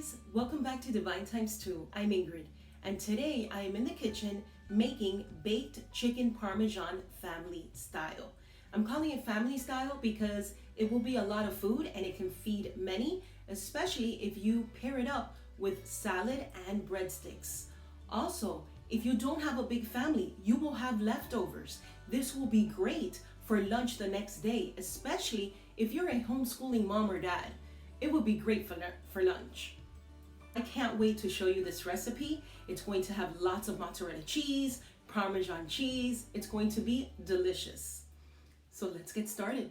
guys, welcome back to Divine Times 2. I'm Ingrid, and today I am in the kitchen making baked chicken Parmesan family style. I'm calling it family style because it will be a lot of food and it can feed many, especially if you pair it up with salad and breadsticks. Also, if you don't have a big family, you will have leftovers. This will be great for lunch the next day, especially if you're a homeschooling mom or dad. It would be great for lunch. I can't wait to show you this recipe. It's going to have lots of mozzarella cheese, Parmesan cheese. It's going to be delicious. So let's get started.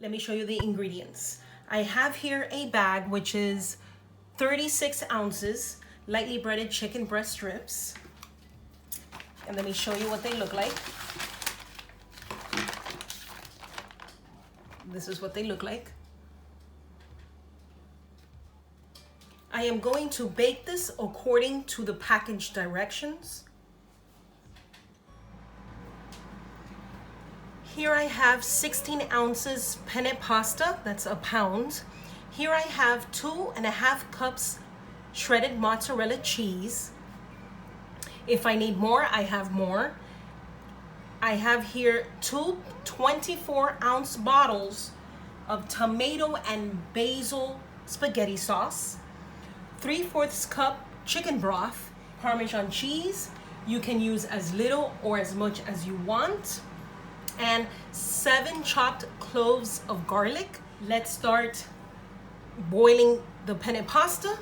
Let me show you the ingredients. I have here a bag which is 36 ounces lightly breaded chicken breast strips. And let me show you what they look like. This is what they look like. I am going to bake this according to the package directions. Here I have 16 ounces penne pasta, that's a pound. Here I have 2.5 cups shredded mozzarella cheese. If I need more, I have more. I have here two 24-ounce bottles of tomato and basil spaghetti sauce, 3/4 cup chicken broth, Parmesan cheese. You can use as little or as much as you want, and 7 chopped cloves of garlic. Let's start boiling the penne pasta.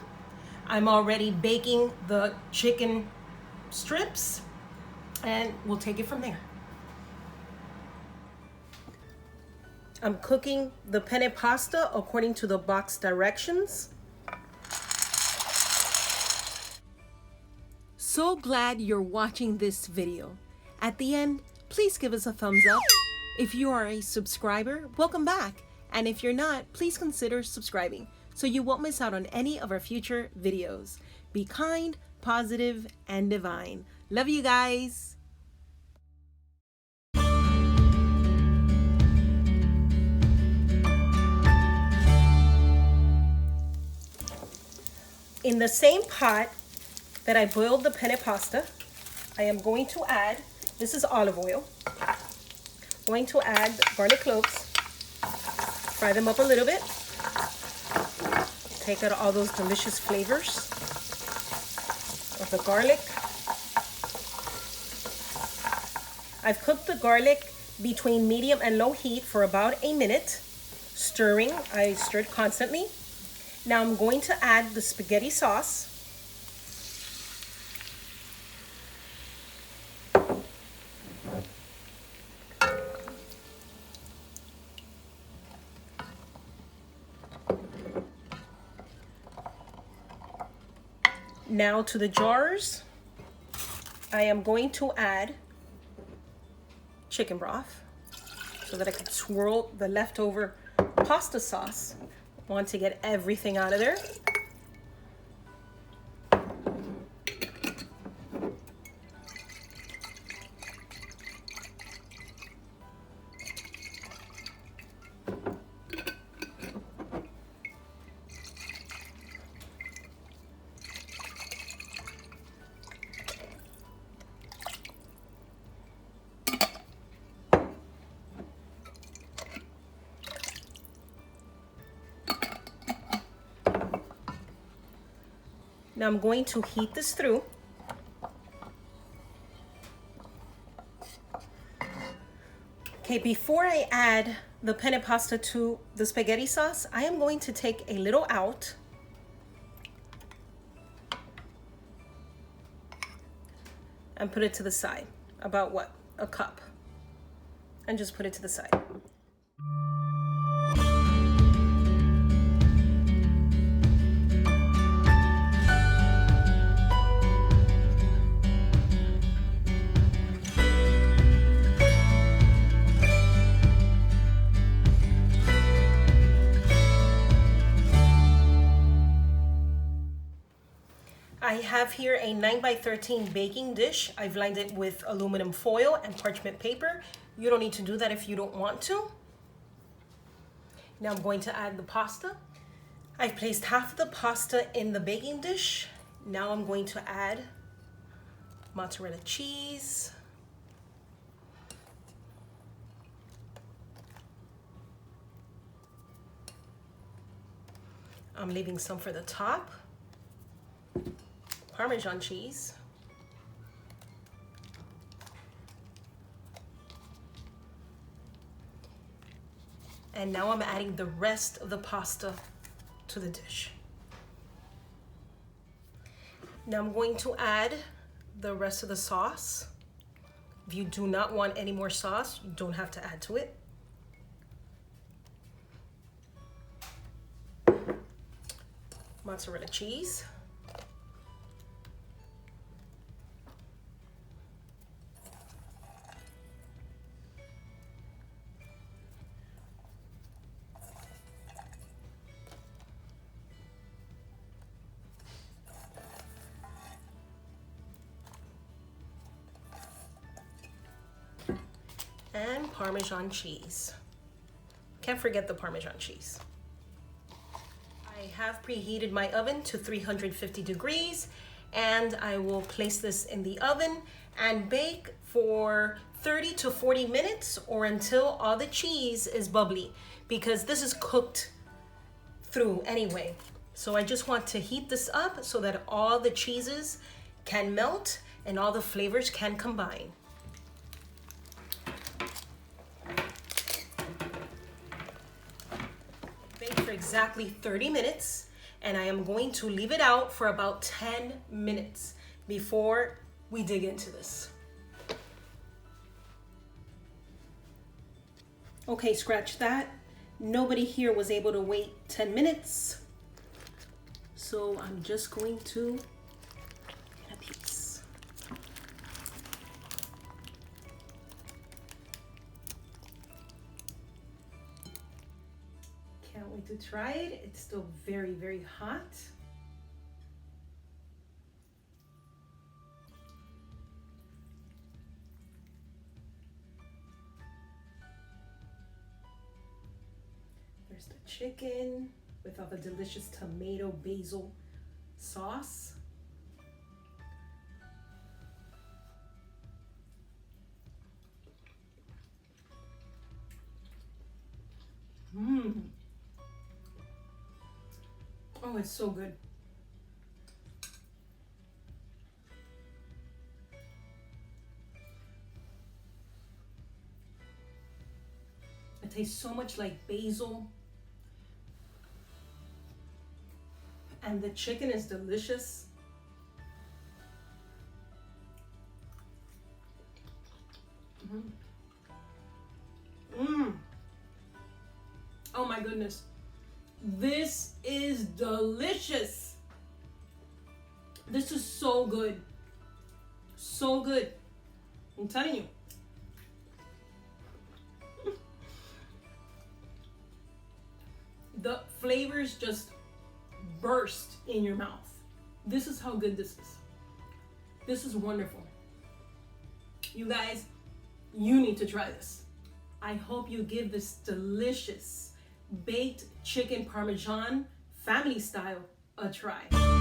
I'm already baking the chicken strips, and we'll take it from there. I'm cooking the penne pasta according to the box directions. So glad you're watching this video. At the end, please give us a thumbs up. If you are a subscriber, welcome back. And if you're not, please consider subscribing so you won't miss out on any of our future videos. Be kind, positive, and divine. Love you guys. In the same pot that I boiled the penne pasta, I am going to add, this is olive oil, going to add garlic cloves, fry them up a little bit, take out all those delicious flavors of the garlic. I've cooked the garlic between medium and low heat for about a minute, stirring. I stirred constantly. Now I'm going to add the spaghetti sauce. Now to the jars, I am going to add chicken broth so that I can swirl the leftover pasta sauce. Want to get everything out of there. Now I'm going to heat this through. Okay, before I add the penne pasta to the spaghetti sauce, I am going to take a little out. And put it to the side. About what? A cup. And just put it to the side. I have here a 9x13 baking dish. I've lined it with aluminum foil and parchment paper. You don't need to do that if you don't want to. Now I'm going to add the pasta. I've placed half of the pasta in the baking dish. Now I'm going to add mozzarella cheese. I'm leaving some for the top. Parmesan cheese. And now I'm adding the rest of the pasta to the dish. Now I'm going to add the rest of the sauce. If you do not want any more sauce, you don't have to add to it. Mozzarella cheese. And Parmesan cheese. Can't forget the Parmesan cheese. I have preheated my oven to 350 degrees and I will place this in the oven and bake for 30 to 40 minutes or until all the cheese is bubbly, because this is cooked through anyway. So I just want to heat this up so that all the cheeses can melt and all the flavors can combine. For exactly 30 minutes, and I am going to leave it out for about 10 minutes before we dig into this. Okay, scratch that. Nobody here was able to wait 10 minutes, so I'm just going to get a piece. Can't wait to try it. It's still very, very hot. There's the chicken with all the delicious tomato basil sauce. Mmm. Oh, it's so good. It tastes so much like basil. And the chicken is delicious. Oh my goodness. This is delicious. This is so good. So good. I'm telling you. The flavors just burst in your mouth. This is how good this is. This is wonderful. You guys, you need to try this. I hope you give this delicious baked chicken parmesan family style a try.